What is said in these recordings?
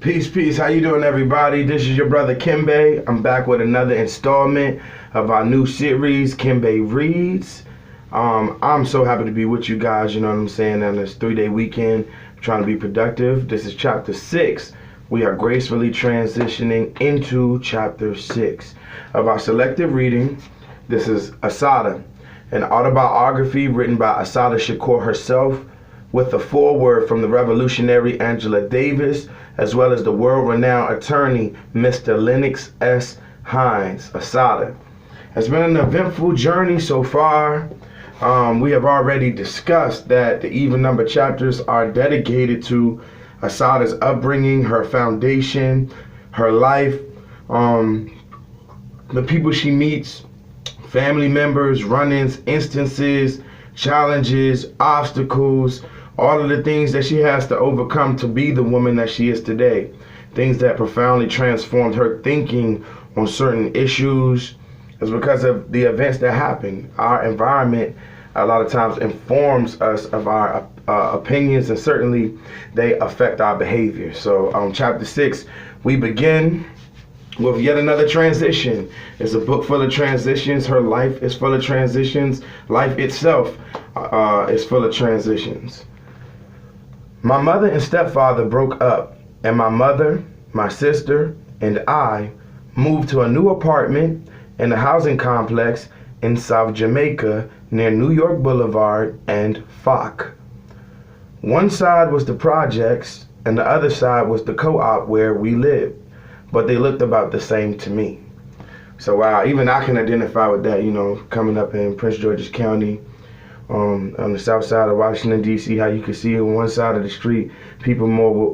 Peace, peace. How you doing, everybody? This is your brother Kimbe. I'm back with another installment of our new series, Kimbe Reads. I'm so happy to be with you guys, you know what I'm saying, on this 3-day weekend, trying to be productive. This is chapter 6. We are gracefully transitioning into chapter 6 of our selective reading. This is Assata, an autobiography written by Assata Shakur herself, with a foreword from the revolutionary Angela Davis, as well as the world-renowned attorney, Mr. Lennox S. Hines. Assata. It's been an eventful journey so far. We have already discussed that the even number chapters are dedicated to Assata's upbringing, her foundation, her life, the people she meets, family members, run-ins, instances, challenges, obstacles, all of the things that she has to overcome to be the woman that she is today. Things that profoundly transformed her thinking on certain issues. It's because of the events that happen. Our environment a lot of times informs us of our opinions, and certainly they affect our behavior. So chapter 6, we begin with yet another transition. It's a book full of transitions. Her life is full of transitions. Life itself is full of transitions. My mother and stepfather broke up, and my mother, my sister, and I moved to a new apartment in a housing complex in South Jamaica near New York Boulevard and Foch. One side was the projects, and the other side was the co-op where we lived, but they looked about the same to me. So wow, even I can identify with that, you know, coming up in Prince George's County, on the south side of Washington, D.C., how you can see on one side of the street, people more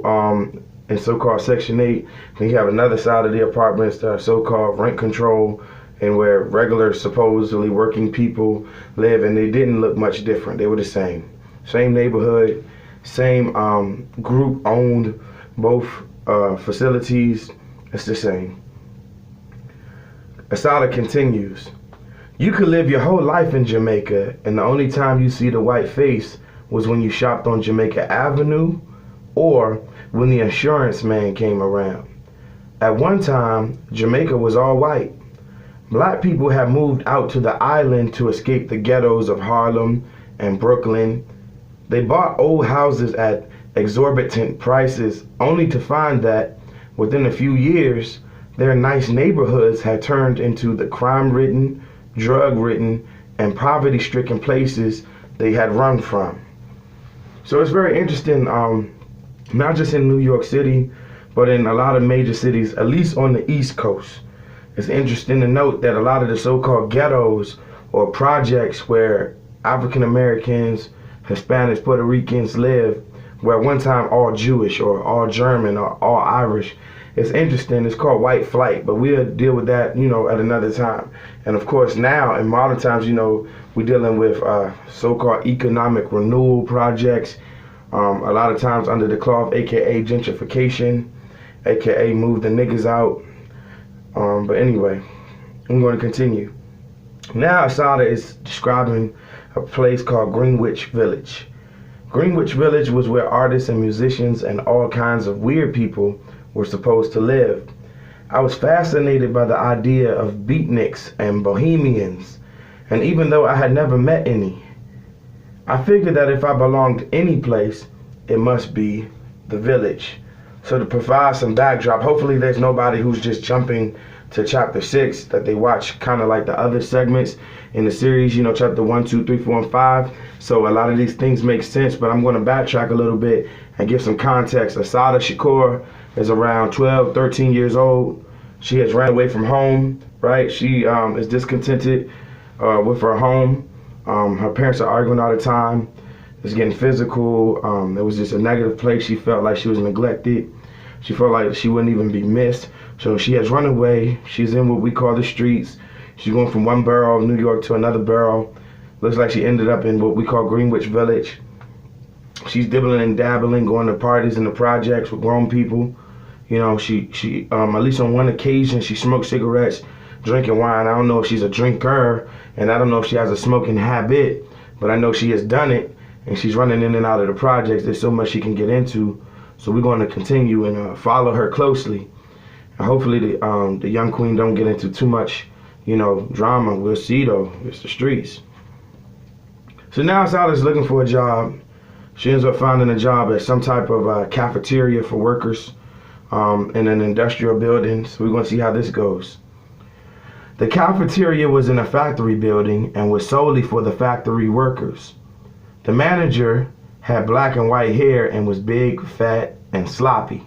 in so-called Section 8. Then you have another side of the apartments that are so-called rent control, and where regular, supposedly working people live, and they didn't look much different. They were the same. Same neighborhood, same group owned both facilities. It's the same. Assata continues. You could live your whole life in Jamaica, and the only time you see the white face was when you shopped on Jamaica Avenue or when the insurance man came around. At one time, Jamaica was all white. Black people had moved out to the island to escape the ghettos of Harlem and Brooklyn. They bought old houses at exorbitant prices, only to find that within a few years, their nice neighborhoods had turned into the crime-ridden, drug-ridden, and poverty-stricken places they had run from. So it's very interesting, not just in New York City, but in a lot of major cities, at least on the East Coast. It's interesting to note that a lot of the so-called ghettos or projects where African Americans, Hispanics, Puerto Ricans live, were at one time all Jewish or all German or all Irish. It's interesting. It's called white flight, but we'll deal with that, you know, at another time. And of course, now in modern times, you know, we're dealing with so-called economic renewal projects, a lot of times under the cloth, aka gentrification, aka move the niggas out. But anyway, I'm going to continue. Now Assata is describing a place called Greenwich Village. Greenwich Village was where artists and musicians and all kinds of weird people were supposed to live. I was fascinated by the idea of beatniks and bohemians, and even though I had never met any, I figured that if I belonged any place, it must be the village. So to provide some backdrop, hopefully there's nobody who's just jumping to chapter 6, that they watch kind of like the other segments in the series, you know, chapter 1, 2, 3, 4, and 5. So a lot of these things make sense, but I'm going to backtrack a little bit and give some context. Assata Shakur is around 12, 13 years old. She has ran away from home, right? She is discontented with her home. Her parents are arguing all the time. It's getting physical. It was just a negative place. She felt like she was neglected. She felt like she wouldn't even be missed. So she has run away. She's in what we call the streets. She's going from one borough of New York to another borough. Looks like she ended up in what we call Greenwich Village. She's dibbling and dabbling, going to parties in the projects with grown people. You know, she at least on one occasion, she smoked cigarettes, drinking wine. I don't know if she's a drinker, and I don't know if she has a smoking habit, but I know she has done it, and she's running in and out of the projects. There's so much she can get into So we're going to continue and follow her closely. And hopefully the young queen don't get into too much, drama. We'll see though. It's the streets. So now Assata's looking for a job. She ends up finding a job at some type of cafeteria for workers in an industrial building. So we're going to see how this goes. The cafeteria was in a factory building and was solely for the factory workers. The manager had black and white hair and was big, fat, and sloppy.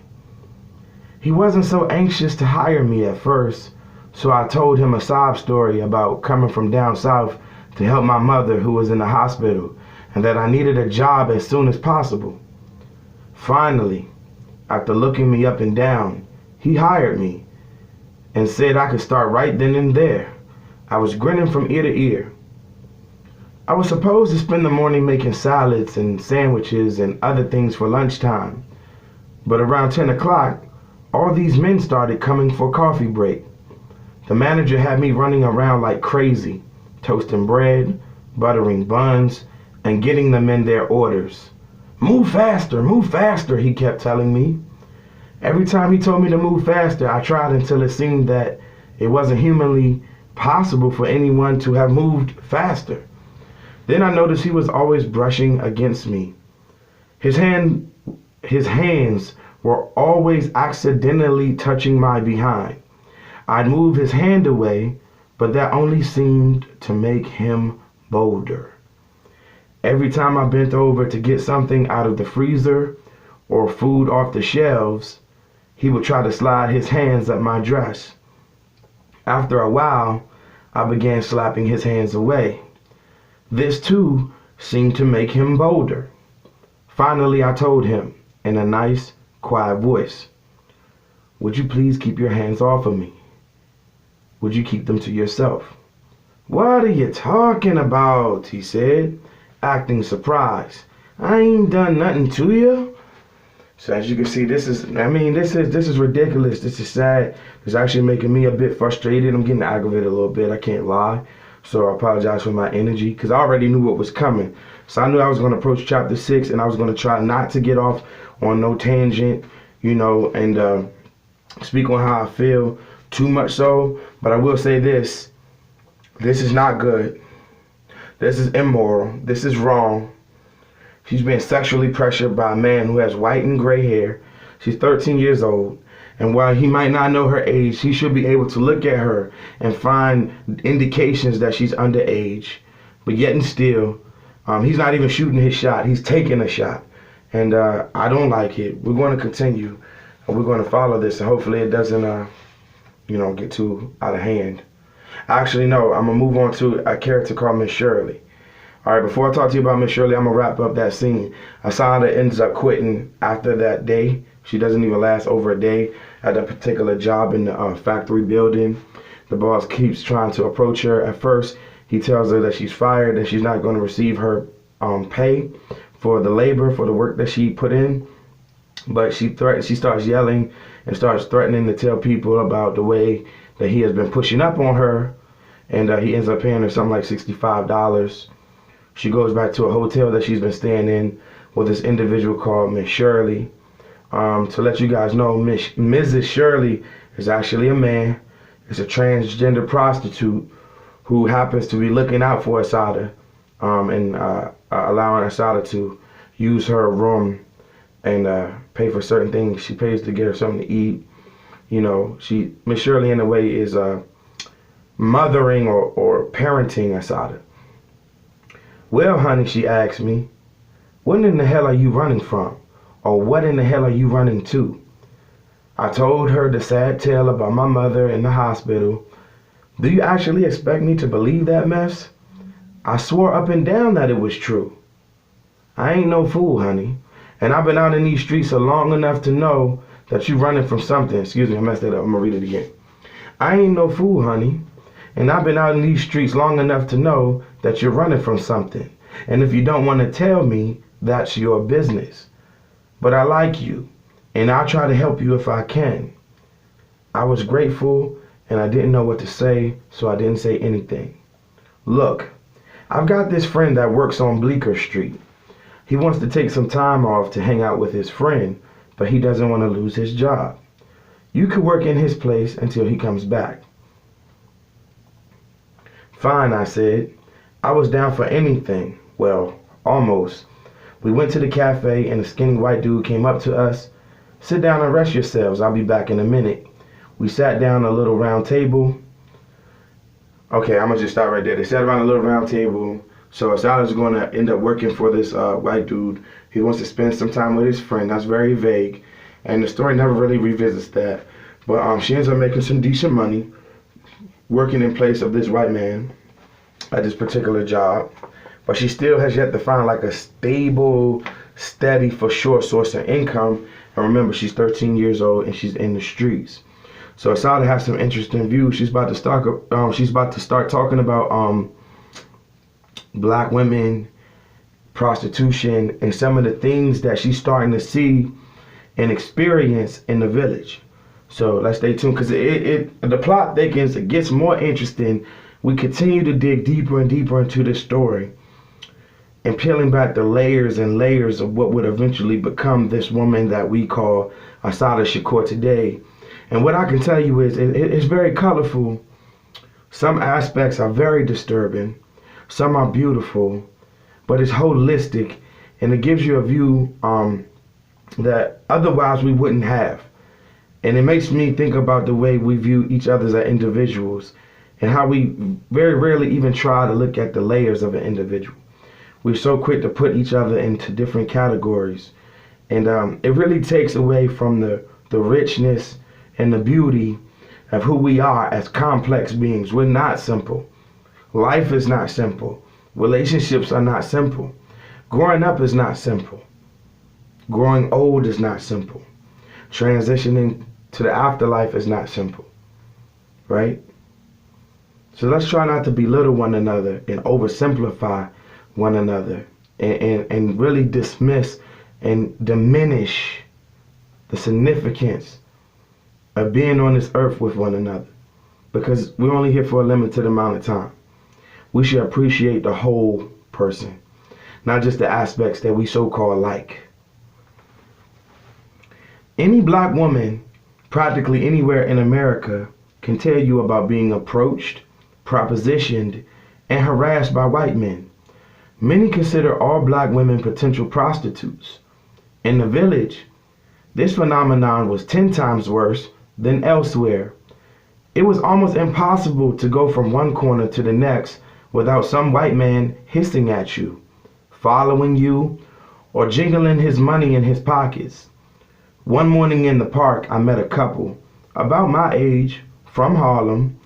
He wasn't so anxious to hire me at first, so I told him a sob story about coming from down south to help my mother who was in the hospital, and that I needed a job as soon as possible. Finally, after looking me up and down, he hired me and said I could start right then and there. I was grinning from ear to ear. I was supposed to spend the morning making salads and sandwiches and other things for lunchtime, but around 10 o'clock, all these men started coming for coffee break. The manager had me running around like crazy, toasting bread, buttering buns, and getting them in their orders. Move faster, he kept telling me. Every time he told me to move faster, I tried until it seemed that it wasn't humanly possible for anyone to have moved faster. Then I noticed he was always brushing against me. His hands were always accidentally touching my behind. I'd move his hand away, but that only seemed to make him bolder. Every time I bent over to get something out of the freezer or food off the shelves, he would try to slide his hands up my dress. After a while, I began slapping his hands away. This too seemed to make him bolder. Finally, I told him in a nice, quiet voice, "Would you please keep your hands off of me? Would you keep them to yourself?" "What are you talking about?" he said, acting surprised. "I ain't done nothing to you." So as you can see, this is ridiculous. This is sad. It's actually making me a bit frustrated. I'm getting aggravated a little bit. I can't lie. So I apologize for my energy because I already knew what was coming. So I knew I was going to approach chapter 6 and I was going to try not to get off on no tangent, and speak on how I feel too much so. But I will say this. This is not good. This is immoral. This is wrong. She's being sexually pressured by a man who has white and gray hair. She's 13 years old. And while he might not know her age, he should be able to look at her and find indications that she's underage. But yet and still, he's not even shooting his shot. He's taking a shot. And I don't like it. We're going to continue. And we're going to follow this. And hopefully it doesn't, get too out of hand. Actually, no. I'm going to move on to a character called Miss Shirley. All right, before I talk to you about Miss Shirley, I'm going to wrap up that scene. Assata ends up quitting after that day. She doesn't even last over a day at that particular job in the factory building. The boss keeps trying to approach her. At first, he tells her that she's fired and she's not going to receive her pay for the labor, for the work that she put in. But she starts yelling and starts threatening to tell people about the way that he has been pushing up on her. And he ends up paying her something like $65. She goes back to a hotel that she's been staying in with this individual called Miss Shirley. To let you guys know, Mrs. Shirley is actually a man. It's a transgender prostitute who happens to be looking out for Assata and allowing Assata to use her room and pay for certain things. She pays to get her something to eat. Miss Shirley in a way is mothering or parenting Assata. "Well, honey," she asked me, "what in the hell are you running from? Or what in the hell are you running to?" I told her the sad tale about my mother in the hospital. "Do you actually expect me to believe that mess? I swore up and down that it was true." "I ain't no fool, honey. And I've been out in these streets long enough to know that you running from something." Excuse me, I messed that up. I'm going to read it again. "I ain't no fool, honey. And I've been out in these streets long enough to know that you're running from something. And if you don't want to tell me, that's your business. But I like you, and I'll try to help you if I can." I was grateful, and I didn't know what to say, so I didn't say anything. "Look, I've got this friend that works on Bleecker Street. He wants to take some time off to hang out with his friend, but he doesn't want to lose his job. You could work in his place until he comes back. Fine, I said. I was down for anything. Well, almost. We went to the cafe and a skinny white dude came up to us. Sit down and rest yourselves. I'll be back in a minute. We sat down at a little round table. Okay, I'm going to just stop right there. They sat around a little round table. So Assata's going to end up working for this white dude. He wants to spend some time with his friend. That's very vague. And the story never really revisits that. But she ends up making some decent money working in place of this white man at this particular job. But she still has yet to find like a stable, steady, for sure source of income. And remember, she's 13 years old and she's in the streets. So Assata has some interesting views. She's about to start talking about black women, prostitution, and some of the things that she's starting to see and experience in the village. So let's stay tuned, because the plot thickens, it gets more interesting. We continue to dig deeper and deeper into this story and peeling back the layers and layers of what would eventually become this woman that we call Assata Shakur today. And what I can tell you is it's very colorful. Some aspects are very disturbing. Some are beautiful, but it's holistic, and it gives you a view that otherwise we wouldn't have. And it makes me think about the way we view each other as individuals and how we very rarely even try to look at the layers of an individual. We're so quick to put each other into different categories. And it really takes away from the richness and the beauty of who we are as complex beings. We're not simple. Life is not simple. Relationships are not simple. Growing up is not simple. Growing old is not simple. Transitioning to the afterlife is not simple, right? So let's try not to belittle one another and oversimplify one another and really dismiss and diminish the significance of being on this earth with one another, because we're only here for a limited amount of time. We should appreciate the whole person, not just the aspects that we so-called like. Any black woman practically anywhere in America can tell you about being approached, propositioned, and harassed by white men. Many consider all black women potential prostitutes. In the village, this phenomenon was 10 times worse than elsewhere. It was almost impossible to go from one corner to the next without some white man hissing at you, following you, or jingling his money in his pockets. One morning in the park, I met a couple, about my age, from Harlem,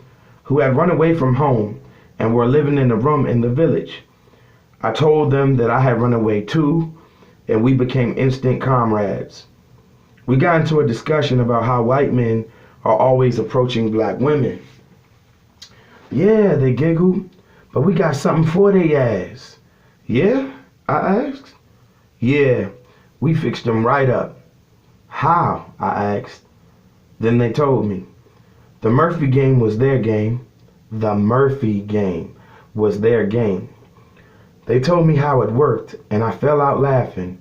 who had run away from home and were living in a room in the village. I told them that I had run away too, and we became instant comrades. We got into a discussion about how white men are always approaching black women. Yeah, they giggled, but we got something for they ass. Yeah, I asked. Yeah, we fixed them right up. How? I asked. Then they told me. The Murphy game was their game. The Murphy game was their game. They told me how it worked, and I fell out laughing.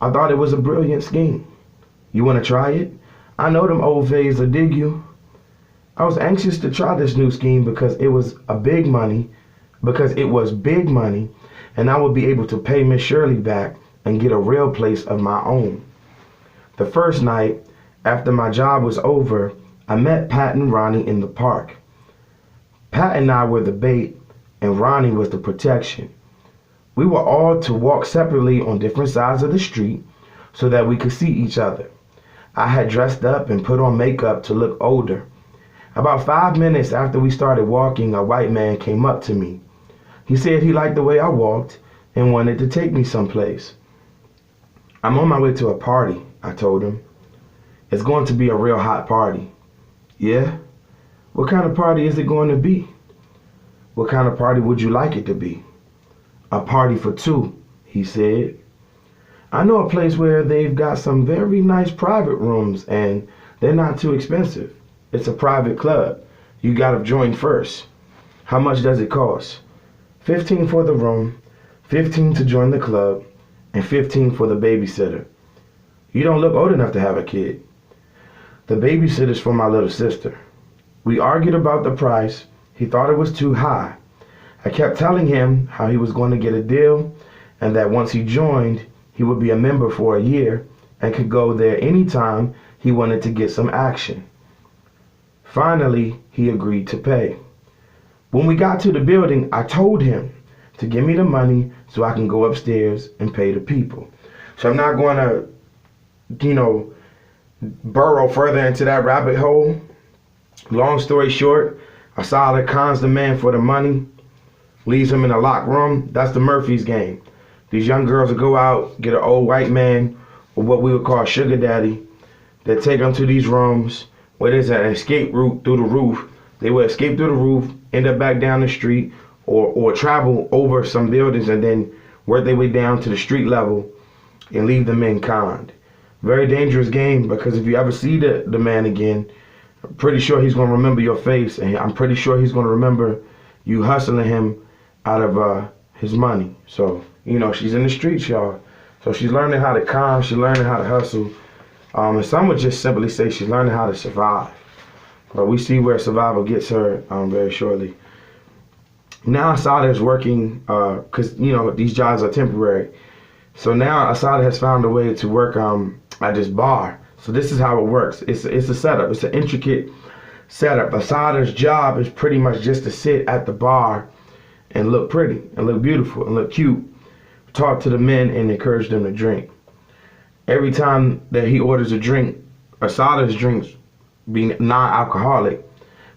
I thought it was a brilliant scheme. You want to try it? I know them old fays will dig you. I was anxious to try this new scheme because it was big money, and I would be able to pay Miss Shirley back and get a real place of my own. The first night, after my job was over, I met Pat and Ronnie in the park. Pat and I were the bait, and Ronnie was the protection. We were all to walk separately on different sides of the street so that we could see each other. I had dressed up and put on makeup to look older. About 5 minutes after we started walking, a white man came up to me. He said he liked the way I walked and wanted to take me someplace. I'm on my way to a party, I told him. It's going to be a real hot party. Yeah? What kind of party is it going to be? What kind of party would you like it to be? A party for two, he said. I know a place where they've got some very nice private rooms and they're not too expensive. It's a private club. You gotta join first. How much does it cost? $15 for the room, $15 to join the club, and $15 for the babysitter. You don't look old enough to have a kid. The babysitter's for my little sister. We argued about the price. He thought it was too high. I kept telling him how he was going to get a deal and that once he joined, he would be a member for a year and could go there anytime he wanted to get some action. Finally, he agreed to pay. When we got to the building, I told him to give me the money so I can go upstairs and pay the people. So I'm not going to, burrow further into that rabbit hole. Long story short, Assata cons the man for the money, leaves him in a locked room. That's the Murphy's game. These young girls will go out, get an old white man, or what we would call a sugar daddy. They take them to these rooms where there's an escape route through the roof. They will escape through the roof, end up back down the street, or travel over some buildings and then work their way down to the street level and leave the men conned. Very dangerous game, because if you ever see the man again, I'm pretty sure he's going to remember your face, and I'm pretty sure he's going to remember you hustling him out of his money. So, she's in the streets, y'all. So she's learning how to con, she's learning how to hustle. And some would just simply say she's learning how to survive. But we see where survival gets her very shortly. Now Assata is working, because, these jobs are temporary. So now Assata has found a way to work at this bar. So this is how it works. It's a setup. It's an intricate setup. Assata's job is pretty much just to sit at the bar and look pretty and look beautiful and look cute. Talk to the men and encourage them to drink. Every time that he orders a drink, Assata's drinks be non-alcoholic,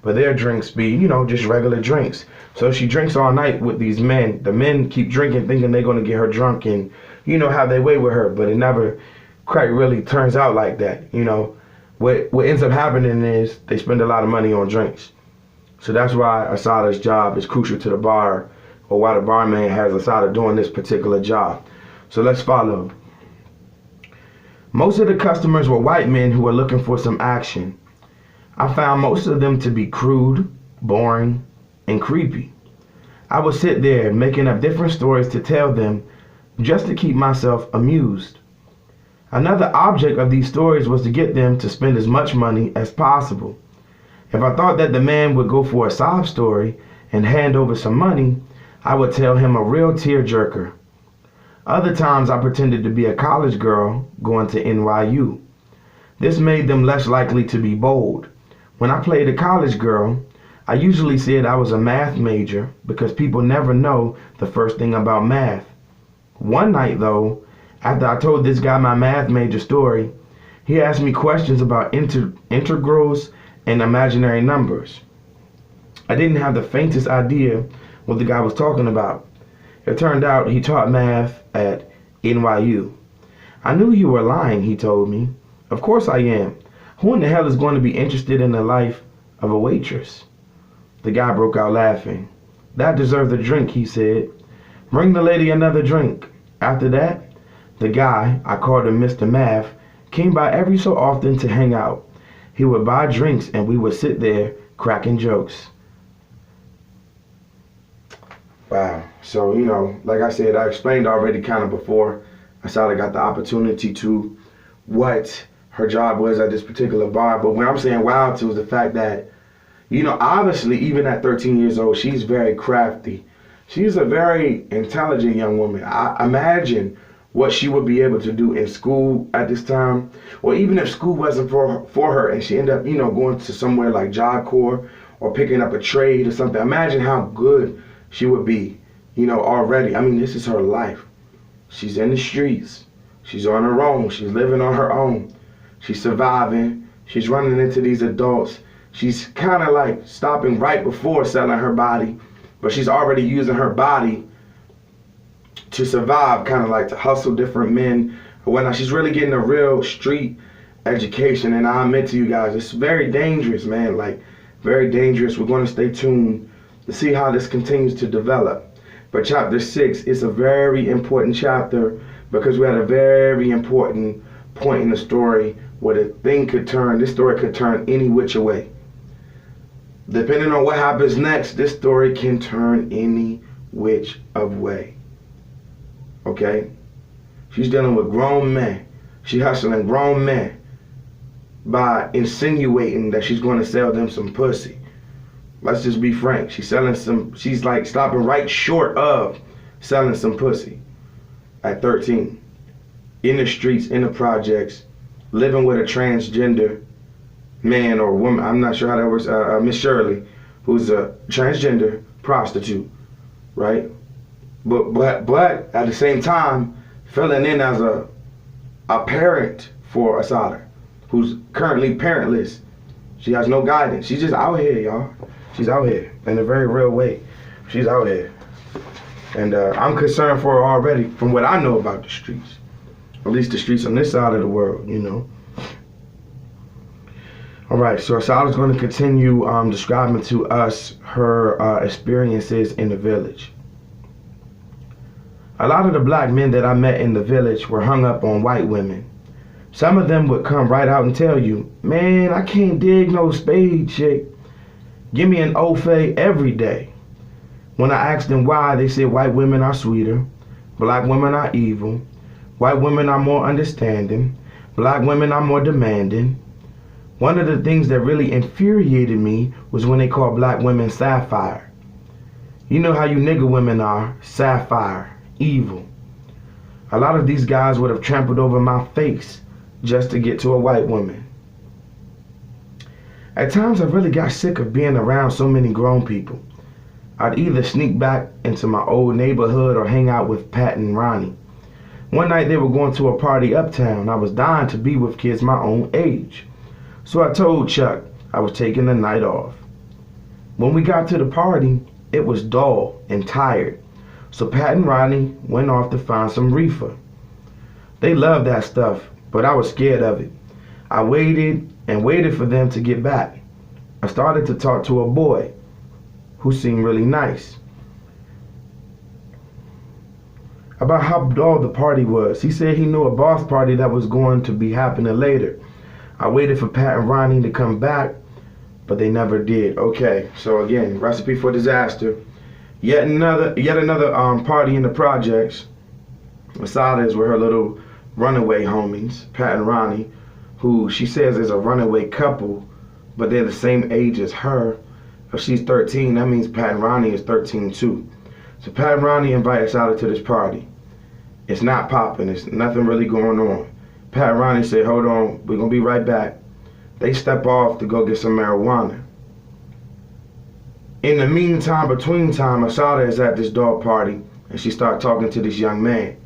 but their drinks be, just regular drinks. So she drinks all night with these men. The men keep drinking, thinking they're going to get her drunk and, have their way with her, but it never quite really turns out like that. What ends up happening is they spend a lot of money on drinks. So that's why Assata's job is crucial to the bar, or why the barman has Assata doing this particular job. So let's follow. Most of the customers were white men who were looking for some action. I found most of them to be crude, boring, and creepy. I would sit there making up different stories to tell them just to keep myself amused. Another object of these stories was to get them to spend as much money as possible. If I thought that the man would go for a sob story and hand over some money, I would tell him a real tearjerker. Other times I pretended to be a college girl going to NYU. This made them less likely to be bold. When I played a college girl, I usually said I was a math major because people never know the first thing about math. One night though, after I told this guy my math major story, he asked me questions about integrals and imaginary numbers. I didn't have the faintest idea what the guy was talking about. It turned out he taught math at NYU. I knew you were lying, he told me. Of course I am. Who in the hell is going to be interested in the life of a waitress? The guy broke out laughing. That deserves a drink, he said. Bring the lady another drink. After that, the guy, I called him Mr. Math, came by every so often to hang out. He would buy drinks and we would sit there cracking jokes. Wow. So, like I said, I explained already kind of before Assata got the opportunity to what her job was at this particular bar. But when I'm saying wow to is the fact that, obviously even at 13 years old, she's very crafty. She's a very intelligent young woman. I imagine what she would be able to do in school at this time, or even if school wasn't for her and she ended up, going to somewhere like Job Corps or picking up a trade or something. Imagine how good she would be, already. I mean, this is her life. She's in the streets. She's on her own. She's living on her own. She's surviving. She's running into these adults. She's kind of like stopping right before selling her body, but she's already using her body to survive, kind of like to hustle different men or whatnot. She's really getting a real street education, and I admit to you guys, it's very dangerous, man, like very dangerous. We're going to stay tuned to see how this continues to develop. But chapter 6 is a very important chapter because we're at a very important point in the story where this story could turn any which way. Depending on what happens next, this story can turn any which of way. Okay? She's dealing with grown men. She hustling grown men by insinuating that she's going to sell them some pussy. Let's just be frank. She's like stopping right short of selling some pussy at 13. In the streets, in the projects, living with a transgender man or woman. I'm not sure how that works. Miss Shirley, who's a transgender prostitute, right? But at the same time, filling in as a parent for Assata, who's currently parentless. She has no guidance. She's just out here, y'all. She's out here in a very real way. She's out here. And I'm concerned for her already from what I know about the streets. At least the streets on this side of the world, you know. All right, so Assata's going to continue describing to us her experiences in the village. A lot of the black men that I met in the village were hung up on white women. Some of them would come right out and tell you, man, I can't dig no spade chick. Give me an Ofe every day. When I asked them why, they said white women are sweeter, black women are evil, white women are more understanding, black women are more demanding. One of the things that really infuriated me was when they called black women sapphire. You know how you nigger women are, sapphire, evil. A lot of these guys would have trampled over my face just to get to a white woman. At times I really got sick of being around so many grown people. I'd either sneak back into my old neighborhood or hang out with Pat and Ronnie. One night they were going to a party uptown. I was dying to be with kids my own age. So I told Chuck I was taking the night off. When we got to the party, it was dull and tired. So Pat and Ronnie went off to find some reefer. They loved that stuff, but I was scared of it. I waited and waited for them to get back. I started to talk to a boy who seemed really nice about how dull the party was. He said he knew a boss party that was going to be happening later. I waited for Pat and Ronnie to come back, but they never did. Okay, so again, recipe for disaster. Yet another party in the projects. Assata is with her little runaway homies, Pat and Ronnie, who she says is a runaway couple, but they're the same age as her. If she's 13, that means Pat and Ronnie is 13 too. So Pat and Ronnie invite Assata to this party. It's not popping. It's nothing really going on. Pat and Ronnie say, hold on, we're going to be right back. They step off to go get some marijuana. In the meantime, between time, Assata is at this dog party, and she starts talking to this young man.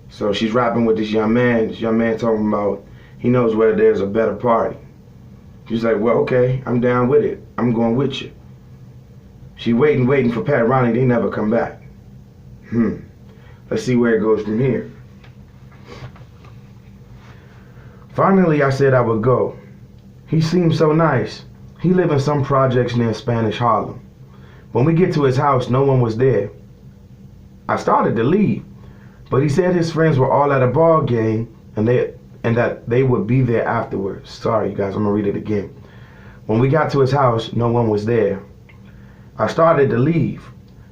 So she's rapping with this young man talking about he knows where there's a better party. She's like, well, okay, I'm down with it. I'm going with you. She waiting for Pat and Ronnie. They never come back. Let's see where it goes from here. Finally, I said I would go. He seemed so nice. He lived in some projects near Spanish Harlem. When we get to his house, no one was there. I started to leave, but he said his friends were all at a ball game and that they would be there afterwards. Sorry, you guys, I'm gonna read it again. When we got to his house, no one was there. I started to leave,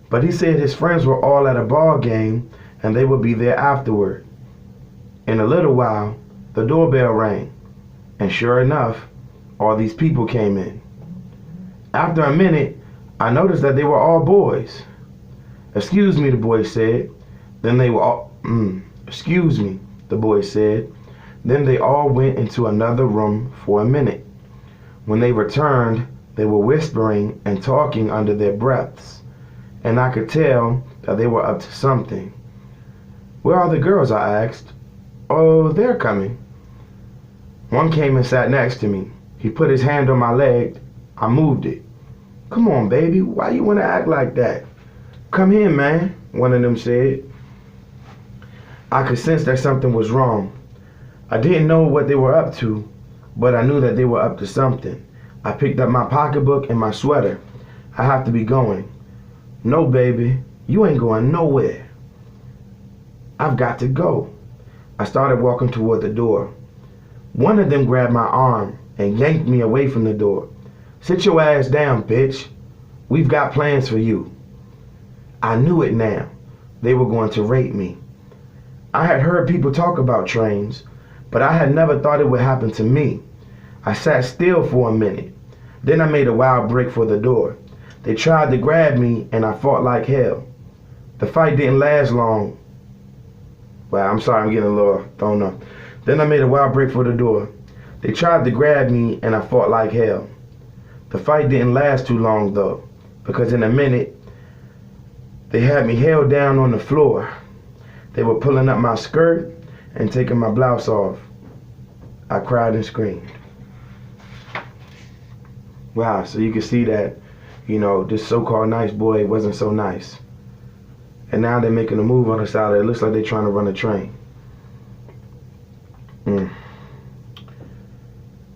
but he said his friends were all at a ball game and they would be there afterward. In a little while, the doorbell rang, and sure enough, all these people came in. After a minute, I noticed that they were all boys. Excuse me, the boy said. Then they were all, excuse me, the boy said. Then they all went into another room for a minute. When they returned, they were whispering and talking under their breaths, and I could tell that they were up to something. Where are the girls? I asked. Oh, they're coming. One came and sat next to me. He put his hand on my leg. I moved it. Come on, baby. Why you want to act like that? Come here, man, one of them said. I could sense that something was wrong. I didn't know what they were up to, but I knew that they were up to something. I picked up my pocketbook and my sweater. I have to be going. No, baby, you ain't going nowhere. I've got to go. I started walking toward the door. One of them grabbed my arm and yanked me away from the door. Sit your ass down, bitch. We've got plans for you. I knew it now. They were going to rape me. I had heard people talk about trains, But I had never thought it would happen to me. I sat still for a minute. Then I made a wild break for the door. They tried to grab me and I fought like hell. The fight didn't last long. Well, I'm sorry, I'm getting a little thrown up. Then I made a wild break for the door. They tried to grab me and I fought like hell. The fight didn't last too long though, because in a minute, they had me held down on the floor. They were pulling up my skirt and taking my blouse off. I cried and screamed. Wow, so you can see that, this so-called nice boy wasn't so nice. And now they're making a move on the side. It looks like they're trying to run a train.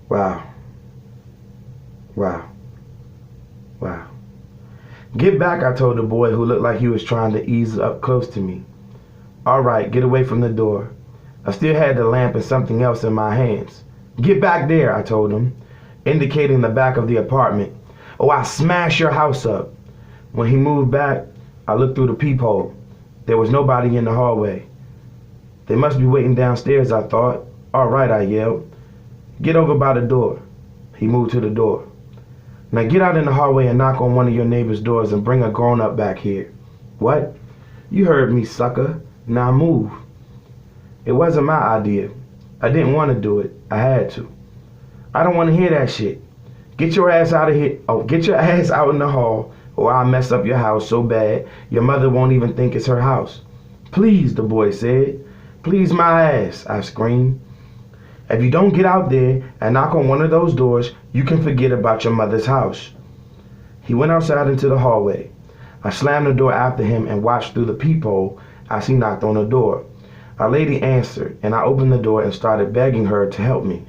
Wow. Wow. Wow. Get back, I told the boy who looked like he was trying to ease up close to me. All right, get away from the door. I still had the lamp and something else in my hands. Get back there, I told him, indicating the back of the apartment. Oh, I'll smash your house up. When he moved back, I looked through the peephole. There was nobody in the hallway. They must be waiting downstairs, I thought. All right, I yelled. Get over by the door. He moved to the door. Now get out in the hallway and knock on one of your neighbor's doors and bring a grown-up back here. What? You heard me, sucker. Now move. It wasn't my idea. I didn't want to do it. I had to. I don't want to hear that shit. Get your ass out of here. Oh, get your ass out in the hall or I'll mess up your house so bad your mother won't even think it's her house. Please, the boy said. Please my ass, I screamed. If you don't get out there and knock on one of those doors, you can forget about your mother's house. He went outside into the hallway. I slammed the door after him and watched through the peephole as he knocked on the door. A lady answered, and I opened the door and started begging her to help me.